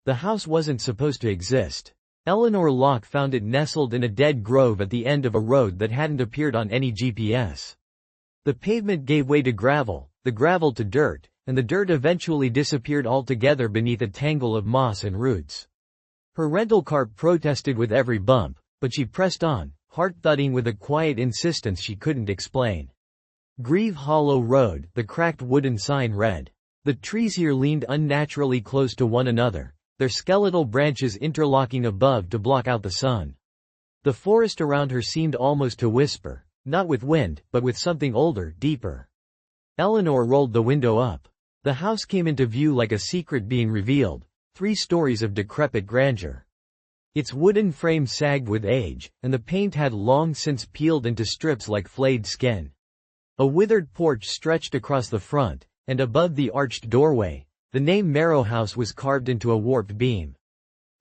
The house wasn't supposed to exist. Eleanor Locke found it nestled in a dead grove at the end of a road that hadn't appeared on any GPS. The pavement gave way to gravel, the gravel to dirt, and the dirt eventually disappeared altogether beneath a tangle of moss and roots. Her rental cart protested with every bump, but she pressed on, heart thudding with a quiet insistence she couldn't explain. Grieve Hollow Road, the cracked wooden sign read. The trees here leaned unnaturally close to one another, their skeletal branches interlocking above to block out the sun. The forest around her seemed almost to whisper, not with wind, but with something older, deeper. Eleanor rolled the window up. The house came into view like a secret being revealed, 3 stories of decrepit grandeur. Its wooden frame sagged with age, and the paint had long since peeled into strips like flayed skin. A withered porch stretched across the front, and above the arched doorway, the name Marrow House was carved into a warped beam.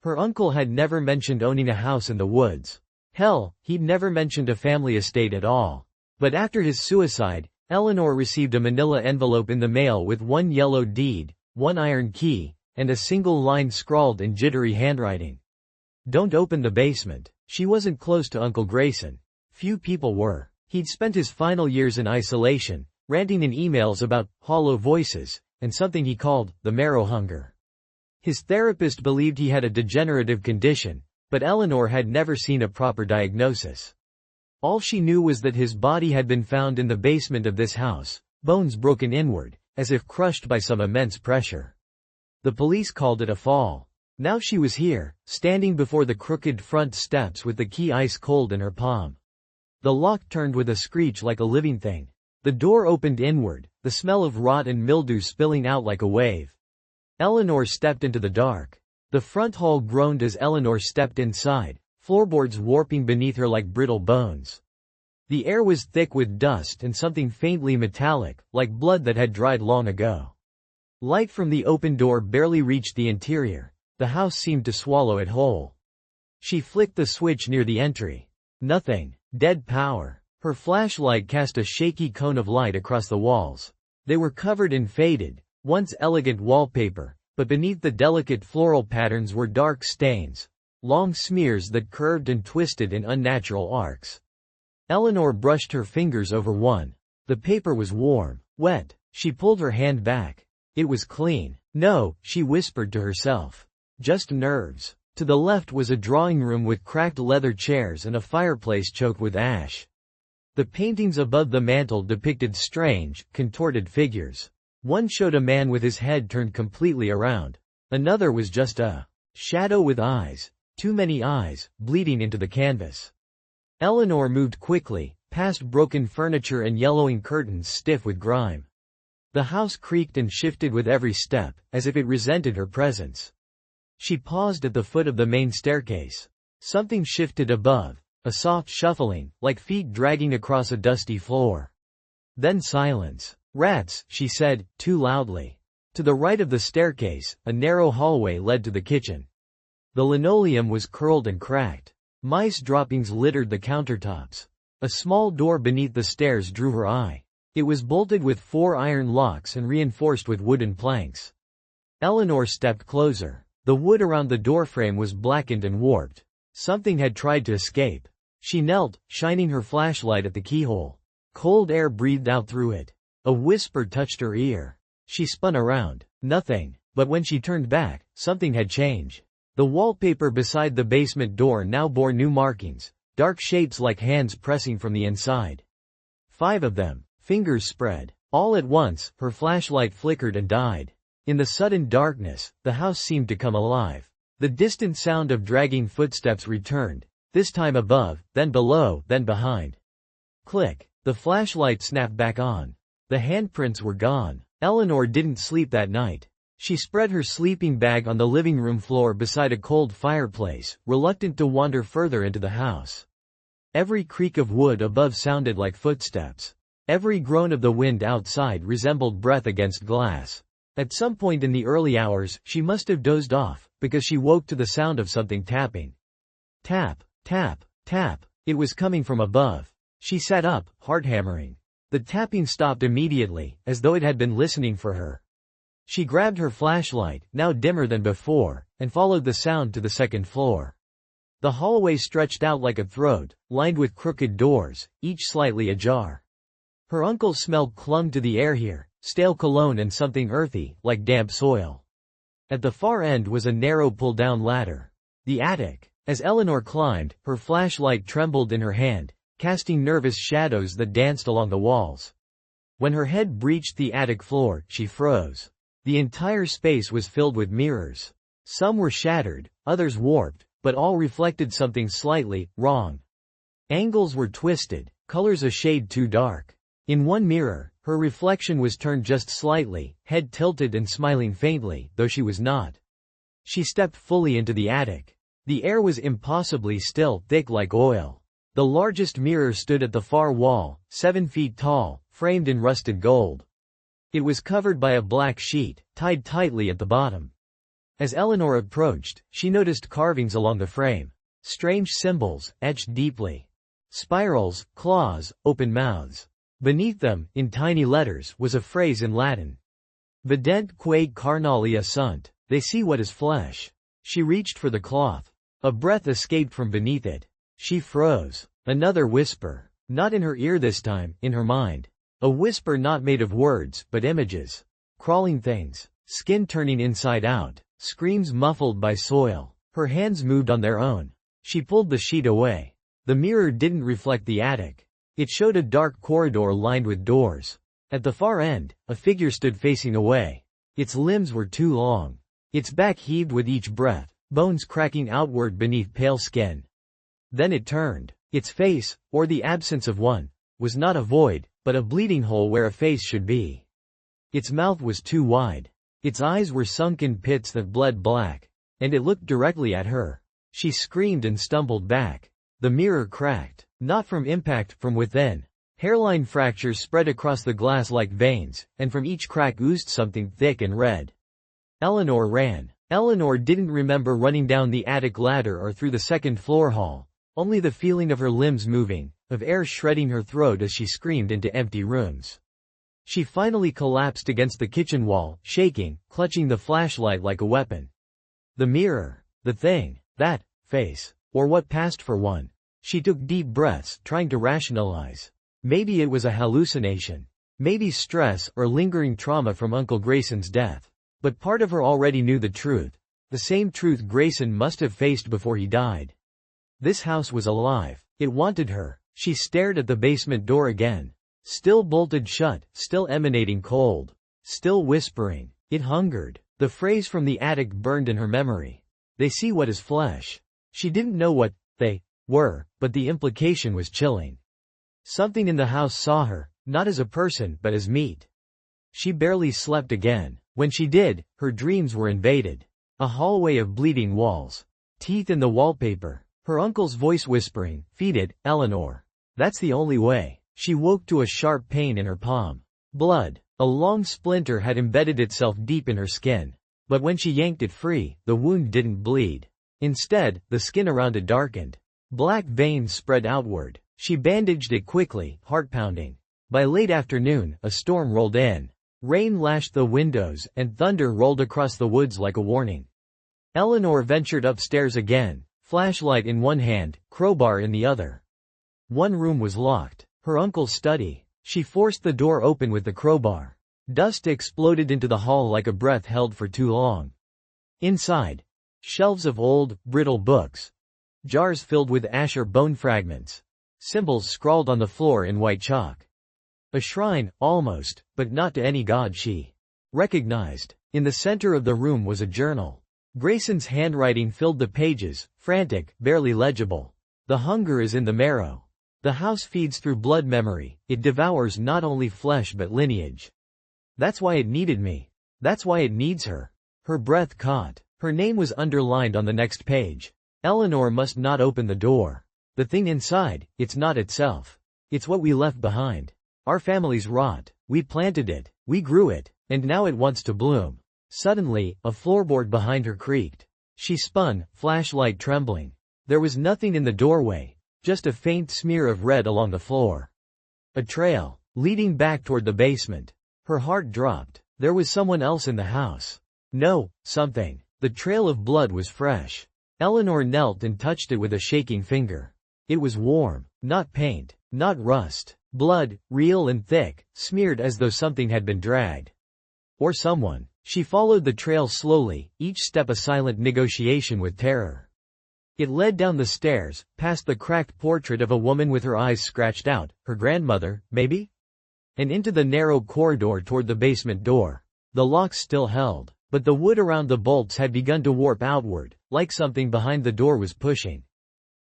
Her uncle had never mentioned owning a house in the woods. Hell, he'd never mentioned a family estate at all. But after his suicide, Eleanor received a manila envelope in the mail with 1 yellow deed, 1 iron key, and a single line scrawled in jittery handwriting. Don't open the basement. She wasn't close to Uncle Grayson. Few people were. He'd spent his final years in isolation, ranting in emails about hollow voices, and something he called the marrow hunger. His therapist believed he had a degenerative condition, but Eleanor had never seen a proper diagnosis. All she knew was that his body had been found in the basement of this house, bones broken inward, as if crushed by some immense pressure. The police called it a fall. Now she was here, standing before the crooked front steps with the key ice cold in her palm. The lock turned with a screech like a living thing. The door opened inward, the smell of rot and mildew spilling out like a wave. Eleanor stepped into the dark. The front hall groaned as Eleanor stepped inside, floorboards warping beneath her like brittle bones. The air was thick with dust and something faintly metallic, like blood that had dried long ago. Light from the open door barely reached the interior. The house seemed to swallow it whole. She flicked the switch near the entry. Nothing. Dead power. Her flashlight cast a shaky cone of light across the walls. They were covered in faded, once elegant wallpaper, but beneath the delicate floral patterns were dark stains, long smears that curved and twisted in unnatural arcs. Eleanor brushed her fingers over one. The paper was warm, wet. She pulled her hand back. It was clean. No, she whispered to herself. Just nerves. To the left was a drawing room with cracked leather chairs and a fireplace choked with ash. The paintings above the mantel depicted strange, contorted figures. One showed a man with his head turned completely around. Another was just a shadow with eyes. Too many eyes, bleeding into the canvas. Eleanor moved quickly, past broken furniture and yellowing curtains stiff with grime. The house creaked and shifted with every step, as if it resented her presence. She paused at the foot of the main staircase. Something shifted above, a soft shuffling, like feet dragging across a dusty floor. Then silence. Rats, she said, too loudly. To the right of the staircase, a narrow hallway led to the kitchen. The linoleum was curled and cracked. Mice droppings littered the countertops. A small door beneath the stairs drew her eye. It was bolted with 4 iron locks and reinforced with wooden planks. Eleanor stepped closer. The wood around the doorframe was blackened and warped. Something had tried to escape. She knelt, shining her flashlight at the keyhole. Cold air breathed out through it. A whisper touched her ear. She spun around. Nothing. But when she turned back, something had changed. The wallpaper beside the basement door now bore new markings, dark shapes like hands pressing from the inside. 5 of them, fingers spread. All at once, her flashlight flickered and died. In the sudden darkness, the house seemed to come alive. The distant sound of dragging footsteps returned, this time above, then below, then behind. Click. The flashlight snapped back on. The handprints were gone. Eleanor didn't sleep that night. She spread her sleeping bag on the living room floor beside a cold fireplace, reluctant to wander further into the house. Every creak of wood above sounded like footsteps. Every groan of the wind outside resembled breath against glass. At some point in the early hours, she must have dozed off, because she woke to the sound of something tapping. Tap, tap, tap. It was coming from above. She sat up, heart hammering. The tapping stopped immediately, as though it had been listening for her. She grabbed her flashlight, now dimmer than before, and followed the sound to the second floor. The hallway stretched out like a throat, lined with crooked doors, each slightly ajar. Her uncle's smell clung to the air here, stale cologne and something earthy, like damp soil. At the far end was a narrow pull-down ladder. The attic. As Eleanor climbed, her flashlight trembled in her hand, casting nervous shadows that danced along the walls. When her head breached the attic floor, she froze. The entire space was filled with mirrors. Some were shattered, others warped, but all reflected something slightly wrong. Angles were twisted, colors a shade too dark. In one mirror, her reflection was turned just slightly, head tilted and smiling faintly, though she was not. She stepped fully into the attic. The air was impossibly still, thick like oil. The largest mirror stood at the far wall, 7 feet tall, framed in rusted gold. It was covered by a black sheet, tied tightly at the bottom. As Eleanor approached, she noticed carvings along the frame. Strange symbols, etched deeply. Spirals, claws, open mouths. Beneath them, in tiny letters, was a phrase in Latin. Vident quae carnalia sunt. They see what is flesh. She reached for the cloth. A breath escaped from beneath it. She froze. Another whisper. Not in her ear this time, in her mind. A whisper not made of words, but images. Crawling things. Skin turning inside out. Screams muffled by soil. Her hands moved on their own. She pulled the sheet away. The mirror didn't reflect the attic. It showed a dark corridor lined with doors. At the far end, a figure stood facing away. Its limbs were too long. Its back heaved with each breath, bones cracking outward beneath pale skin. Then it turned. Its face, or the absence of one, was not a void, but a bleeding hole where a face should be. Its mouth was too wide. Its eyes were sunken pits that bled black, and it looked directly at her. She screamed and stumbled back. The mirror cracked, not from impact, from within. Hairline fractures spread across the glass like veins, and from each crack oozed something thick and red. Eleanor ran. Eleanor didn't remember running down the attic ladder or through the second-floor hall, only the feeling of her limbs moving, of air shredding her throat as she screamed into empty rooms. She finally collapsed against the kitchen wall, shaking, clutching the flashlight like a weapon. The mirror. The thing. That face. Or what passed for one. She took deep breaths, trying to rationalize. Maybe it was a hallucination. Maybe stress or lingering trauma from Uncle Grayson's death. But part of her already knew the truth. The same truth Grayson must have faced before he died. This house was alive. It wanted her. She stared at the basement door again. Still bolted shut, still emanating cold. Still whispering. It hungered. The phrase from the attic burned in her memory. They see what is flesh. She didn't know what they were, but the implication was chilling. Something in the house saw her, not as a person but as meat. She barely slept again. When she did, her dreams were invaded. A hallway of bleeding walls. Teeth in the wallpaper. Her uncle's voice whispering, "Feed it, Eleanor. That's the only way." She woke to a sharp pain in her palm. Blood. A long splinter had embedded itself deep in her skin. But when she yanked it free, the wound didn't bleed. Instead, the skin around it darkened. Black veins spread outward. She bandaged it quickly, heart pounding. By late afternoon, a storm rolled in. Rain lashed the windows, and thunder rolled across the woods like a warning. Eleanor ventured upstairs again, flashlight in one hand, crowbar in the other. One room was locked. Her uncle's study. She forced the door open with the crowbar. Dust exploded into the hall like a breath held for too long. Inside, shelves of old, brittle books. Jars filled with Asher bone fragments. Symbols scrawled on the floor in white chalk. A shrine, almost, but not to any god she recognized. In the center of the room was a journal. Grayson's handwriting filled the pages, frantic, barely legible. The hunger is in the marrow. The house feeds through blood memory. It devours not only flesh but lineage. That's why it needed me. That's why it needs her. Her breath caught. Her name was underlined on the next page. Eleanor must not open the door. The thing inside, it's not itself. It's what we left behind. Our family's rot. We planted it. We grew it. And now it wants to bloom. Suddenly, a floorboard behind her creaked. She spun, flashlight trembling. There was nothing in the doorway, just a faint smear of red along the floor. A trail, leading back toward the basement. Her heart dropped. There was someone else in the house. No, something. The trail of blood was fresh. Eleanor knelt and touched it with a shaking finger. It was warm. Not paint. Not rust. Blood, real and thick, smeared as though something had been dragged. Or someone. She followed the trail slowly, each step a silent negotiation with terror. It led down the stairs, past the cracked portrait of a woman with her eyes scratched out, her grandmother, maybe? And into the narrow corridor toward the basement door. The lock still held, but the wood around the bolts had begun to warp outward, like something behind the door was pushing.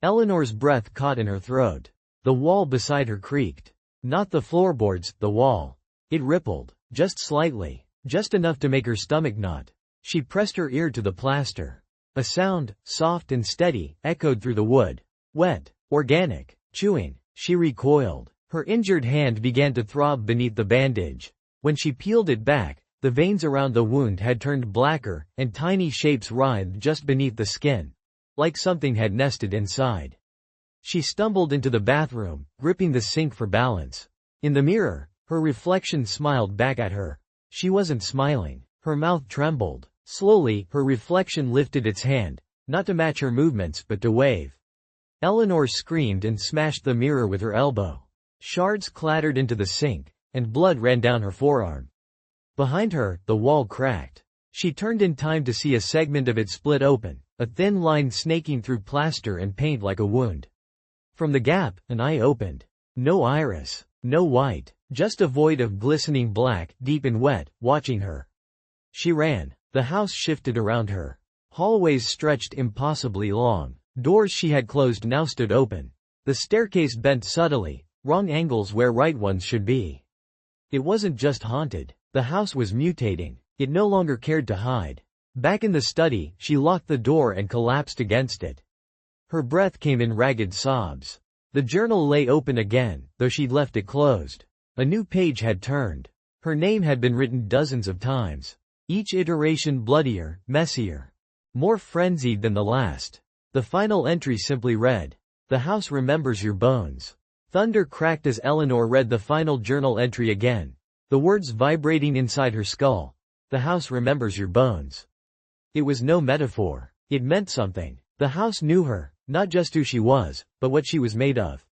Eleanor's breath caught in her throat. The wall beside her creaked. Not the floorboards, the wall. It rippled, just slightly, just enough to make her stomach knot. She pressed her ear to the plaster. A sound, soft and steady, echoed through the wood. Wet, organic, chewing. She recoiled. Her injured hand began to throb beneath the bandage. When she peeled it back, the veins around the wound had turned blacker, and tiny shapes writhed just beneath the skin, like something had nested inside. She stumbled into the bathroom, gripping the sink for balance. In the mirror, her reflection smiled back at her. She wasn't smiling. Her mouth trembled. Slowly, her reflection lifted its hand, not to match her movements but to wave. Eleanor screamed and smashed the mirror with her elbow. Shards clattered into the sink, and blood ran down her forearm. Behind her, the wall cracked. She turned in time to see a segment of it split open, a thin line snaking through plaster and paint like a wound. From the gap, an eye opened. No iris, no white, just a void of glistening black, deep and wet, watching her. She ran. The house shifted around her. Hallways stretched impossibly long. Doors she had closed now stood open. The staircase bent subtly, wrong angles where right ones should be. It wasn't just haunted. The house was mutating. It no longer cared to hide. Back in the study, she locked the door and collapsed against it. Her breath came in ragged sobs. The journal lay open again, though she'd left it closed. A new page had turned. Her name had been written dozens of times. Each iteration bloodier, messier, more frenzied than the last. The final entry simply read, "The house remembers your bones." Thunder cracked as Eleanor read the final journal entry again. The words vibrating inside her skull. "The house remembers your bones." It was no metaphor. It meant something. The house knew her, not just who she was, but what she was made of.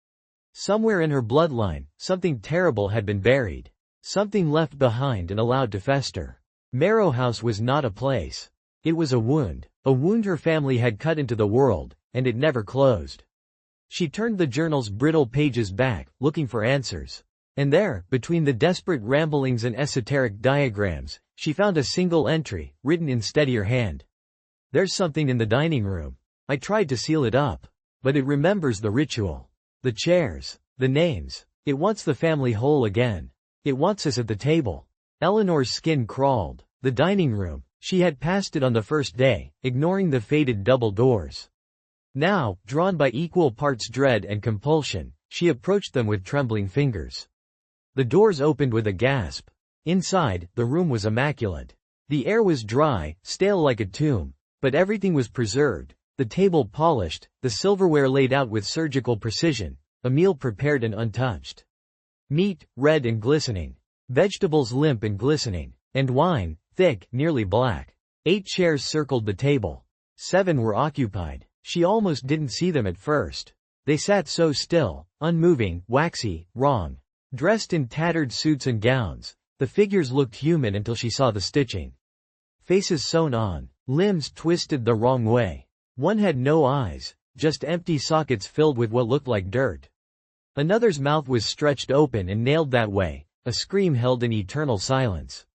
Somewhere in her bloodline, something terrible had been buried. Something left behind and allowed to fester. Marrow House was not a place. It was a wound her family had cut into the world, and it never closed. She turned the journal's brittle pages back, looking for answers. And there, between the desperate ramblings and esoteric diagrams, she found a single entry, written in steadier hand. "There's something in the dining room. I tried to seal it up. But it remembers the ritual. The chairs. The names. It wants the family whole again. It wants us at the table." Eleanor's skin crawled. The dining room. She had passed it on the first day, ignoring the faded double doors. Now, drawn by equal parts dread and compulsion, she approached them with trembling fingers. The doors opened with a gasp. Inside, the room was immaculate. The air was dry, stale like a tomb, but everything was preserved. The table polished, the silverware laid out with surgical precision, a meal prepared and untouched. Meat, red and glistening. Vegetables limp and glistening. And wine, thick, nearly black. 8 chairs circled the table. 7 were occupied. She almost didn't see them at first. They sat so still, unmoving, waxy, wrong. Dressed in tattered suits and gowns, the figures looked human until she saw the stitching. Faces sewn on, limbs twisted the wrong way. One had no eyes, just empty sockets filled with what looked like dirt. Another's mouth was stretched open and nailed that way, a scream held in eternal silence.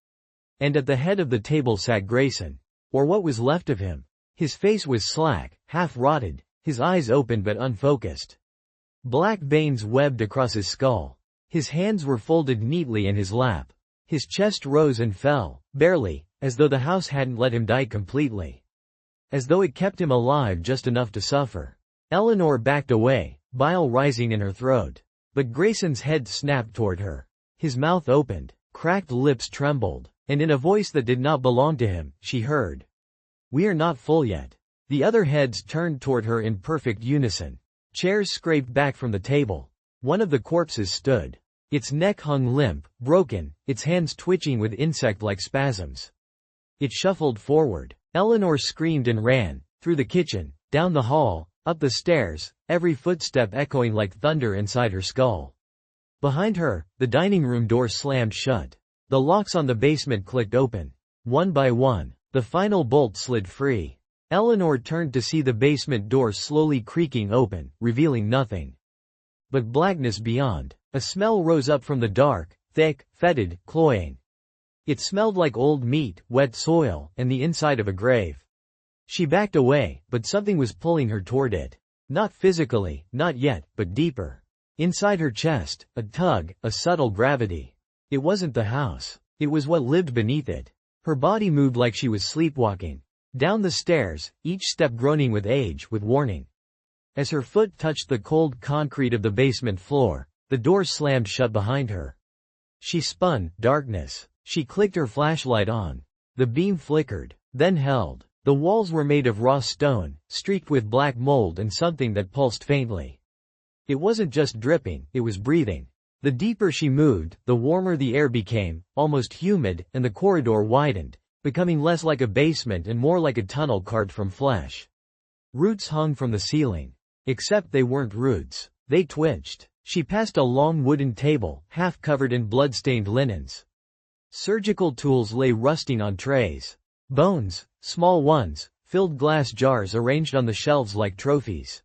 And at the head of the table sat Grayson, or what was left of him. His face was slack, half-rotted, his eyes open but unfocused. Black veins webbed across his skull. His hands were folded neatly in his lap. His chest rose and fell, barely, as though the house hadn't let him die completely. As though it kept him alive just enough to suffer. Eleanor backed away, bile rising in her throat. But Grayson's head snapped toward her. His mouth opened, cracked lips trembled, and in a voice that did not belong to him, she heard, "We are not full yet." The other heads turned toward her in perfect unison. Chairs scraped back from the table. One of the corpses stood. Its neck hung limp, broken, its hands twitching with insect-like spasms. It shuffled forward. Eleanor screamed and ran, through the kitchen, down the hall, up the stairs, every footstep echoing like thunder inside her skull. Behind her, the dining room door slammed shut. The locks on the basement clicked open. One by one, the final bolt slid free. Eleanor turned to see the basement door slowly creaking open, revealing nothing but blackness beyond. A smell rose up from the dark, thick, fetid, cloying. It smelled like old meat, wet soil, and the inside of a grave. She backed away, but something was pulling her toward it. Not physically, not yet, but deeper. Inside her chest, a tug, a subtle gravity. It wasn't the house. It was what lived beneath it. Her body moved like she was sleepwalking. Down the stairs, each step groaning with age, with warning. As her foot touched the cold concrete of the basement floor, the door slammed shut behind her. She spun, darkness. She clicked her flashlight on. The beam flickered, then held. The walls were made of raw stone, streaked with black mold and something that pulsed faintly. It wasn't just dripping, it was breathing. The deeper she moved, the warmer the air became, almost humid, and the corridor widened, becoming less like a basement and more like a tunnel carved from flesh. Roots hung from the ceiling. Except they weren't roots. They twitched. She passed a long wooden table, half covered in blood-stained linens. Surgical tools lay rusting on trays. Bones, small ones, filled glass jars arranged on the shelves like trophies.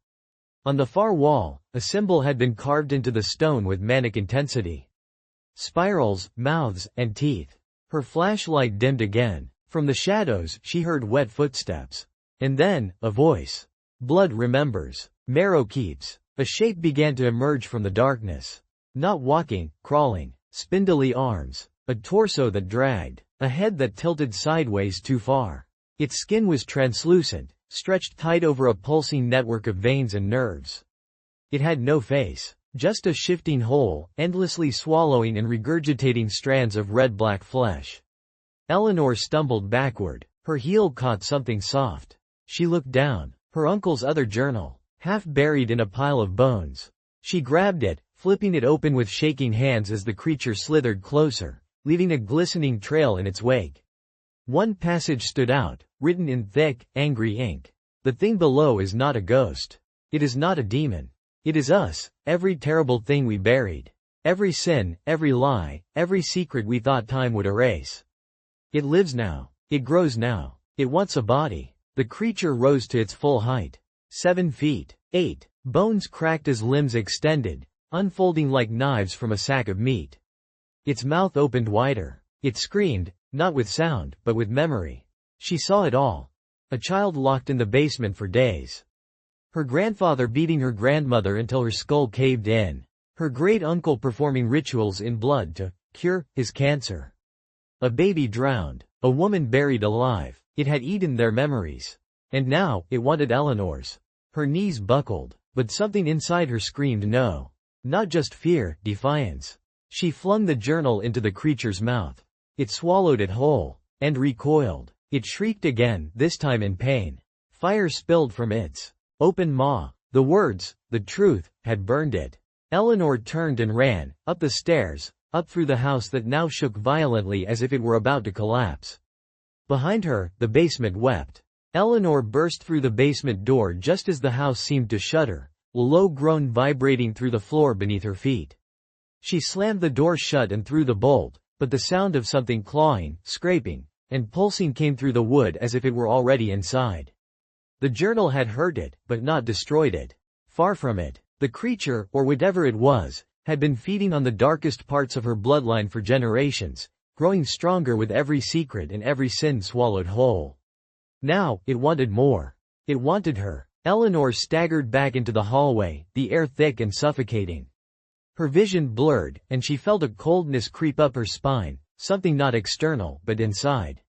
On the far wall, a symbol had been carved into the stone with manic intensity. Spirals, mouths, and teeth. Her flashlight dimmed again. From the shadows, she heard wet footsteps. And then, a voice. Blood remembers. Marrow keeps. A shape began to emerge from the darkness. Not walking, crawling. Spindly arms. A torso that dragged. A head that tilted sideways too far. Its skin was translucent, stretched tight over a pulsing network of veins and nerves. It had no face. Just a shifting hole, endlessly swallowing and regurgitating strands of red-black flesh. Eleanor stumbled backward. Her heel caught something soft. She looked down. Her uncle's other journal, half buried in a pile of bones. She grabbed it, flipping it open with shaking hands as the creature slithered closer, leaving a glistening trail in its wake. One passage stood out, written in thick, angry ink. The thing below is not a ghost. It is not a demon. It is us, every terrible thing we buried. Every sin, every lie, every secret we thought time would erase. It lives now. It grows now. It wants a body. The creature rose to its full height. 7 feet. 8. Bones cracked as limbs extended, unfolding like knives from a sack of meat. Its mouth opened wider. It screamed, not with sound, but with memory. She saw it all. A child locked in the basement for days. Her grandfather beating her grandmother until her skull caved in. Her great-uncle performing rituals in blood to cure his cancer. A baby drowned. A woman buried alive. It had eaten their memories. And now, it wanted Eleanor's. Her knees buckled, but something inside her screamed no. Not just fear, defiance. She flung the journal into the creature's mouth. It swallowed it whole. And recoiled. It shrieked again, this time in pain. Fire spilled from its open maw. The words, the truth, had burned it. Eleanor turned and ran, up the stairs, up through the house that now shook violently as if it were about to collapse. Behind her, the basement wept. Eleanor burst through the basement door just as the house seemed to shudder, a low groan vibrating through the floor beneath her feet. She slammed the door shut and threw the bolt, but the sound of something clawing, scraping, and pulsing came through the wood as if it were already inside. The journal had hurt it, but not destroyed it. Far from it. The creature, or whatever it was, had been feeding on the darkest parts of her bloodline for generations, growing stronger with every secret and every sin swallowed whole. Now, it wanted more. It wanted her. Eleanor staggered back into the hallway, the air thick and suffocating. Her vision blurred, and she felt a coldness creep up her spine, something not external, but inside.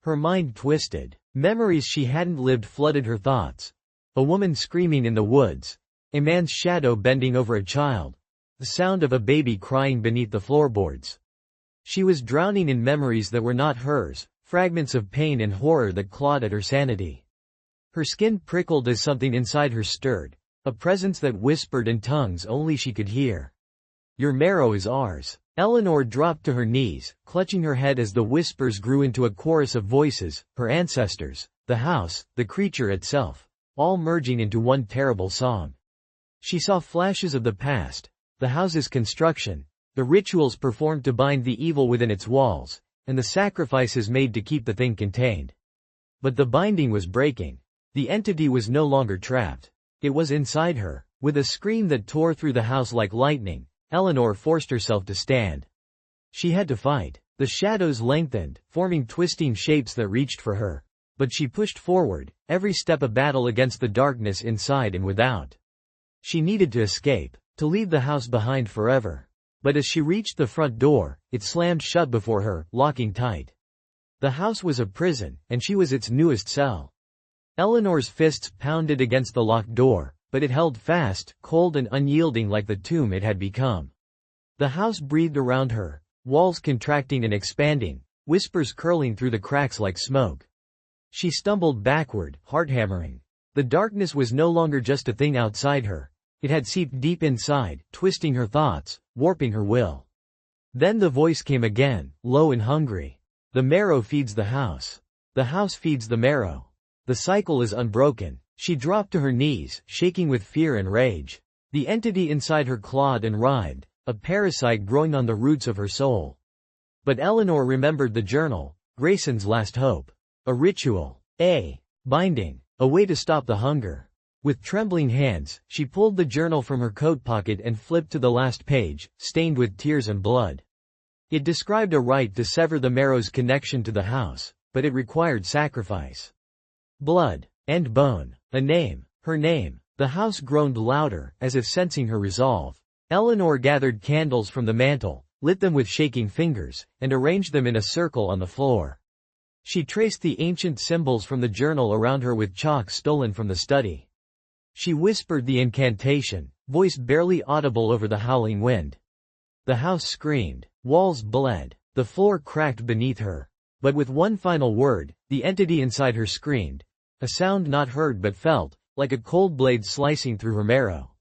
Her mind twisted. Memories she hadn't lived flooded her thoughts. A woman screaming in the woods. A man's shadow bending over a child. The sound of a baby crying beneath the floorboards. She was drowning in memories that were not hers, fragments of pain and horror that clawed at her sanity. Her skin prickled as something inside her stirred, a presence that whispered in tongues only she could hear. Your marrow is ours. Eleanor dropped to her knees, clutching her head as the whispers grew into a chorus of voices, her ancestors, the house, the creature itself, all merging into one terrible song. She saw flashes of the past, the house's construction, the rituals performed to bind the evil within its walls, and the sacrifices made to keep the thing contained. But the binding was breaking. The entity was no longer trapped. It was inside her. With a scream that tore through the house like lightning, Eleanor forced herself to stand. She had to fight. The shadows lengthened, forming twisting shapes that reached for her. But she pushed forward, every step a battle against the darkness inside and without. She needed to escape, to leave the house behind forever. But as she reached the front door, it slammed shut before her, locking tight. The house was a prison, and she was its newest cell. Eleanor's fists pounded against the locked door, but it held fast, cold and unyielding like the tomb it had become. The house breathed around her, walls contracting and expanding, whispers curling through the cracks like smoke. She stumbled backward, heart hammering. The darkness was no longer just a thing outside her. It had seeped deep inside, twisting her thoughts, warping her will. Then the voice came again, low and hungry. The marrow feeds the house. The house feeds the marrow. The cycle is unbroken. She dropped to her knees, shaking with fear and rage. The entity inside her clawed and writhed, a parasite growing on the roots of her soul. But Eleanor remembered the journal, Grayson's last hope. A ritual. A binding. A way to stop the hunger. With trembling hands, she pulled the journal from her coat pocket and flipped to the last page, stained with tears and blood. It described a rite to sever the marrow's connection to the house, but it required sacrifice. Blood and bone. A name. Her name. The house groaned louder, as if sensing her resolve. Eleanor gathered candles from the mantel, lit them with shaking fingers, and arranged them in a circle on the floor. She traced the ancient symbols from the journal around her with chalk stolen from the study. She whispered the incantation, voice barely audible over the howling wind. The house screamed, walls bled, the floor cracked beneath her. But with one final word, the entity inside her screamed, a sound not heard but felt, like a cold blade slicing through her marrow.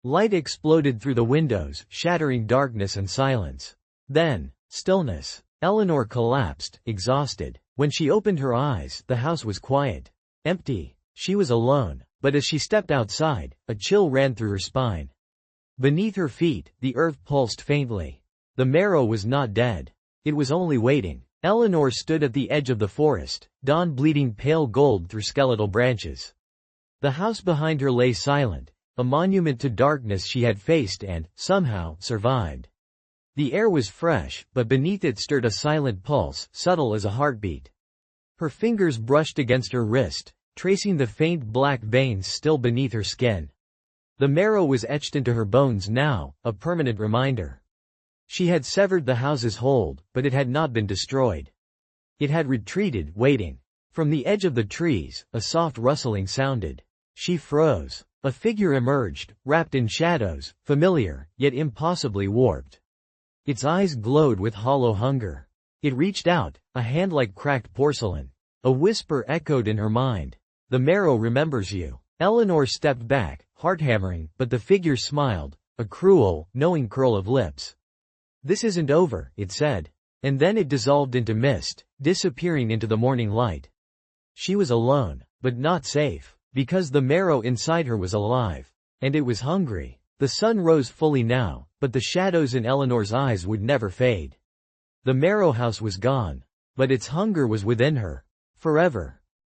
Light exploded through the windows, shattering darkness and silence. Then, stillness. Eleanor collapsed, exhausted. When she opened her eyes, the house was quiet. Empty. She was alone. But as she stepped outside, a chill ran through her spine. Beneath her feet, the earth pulsed faintly. The marrow was not dead. It was only waiting. Eleanor stood at the edge of the forest, dawn bleeding pale gold through skeletal branches. The house behind her lay silent, a monument to darkness she had faced and, somehow, survived. The air was fresh, but beneath it stirred a silent pulse, subtle as a heartbeat. Her fingers brushed against her wrist, tracing the faint black veins still beneath her skin. The marrow was etched into her bones now, a permanent reminder. She had severed the house's hold, but it had not been destroyed. It had retreated, waiting. From the edge of the trees, a soft rustling sounded. She froze. A figure emerged, wrapped in shadows, familiar, yet impossibly warped. Its eyes glowed with hollow hunger. It reached out, a hand like cracked porcelain. A whisper echoed in her mind. The marrow remembers you. Eleanor stepped back, heart hammering, but the figure smiled, a cruel, knowing curl of lips. This isn't over, it said. And then it dissolved into mist, disappearing into the morning light. She was alone, but not safe, because the marrow inside her was alive. And it was hungry. The sun rose fully now, but the shadows in Eleanor's eyes would never fade. The Marrow House was gone. But its hunger was within her. Forever.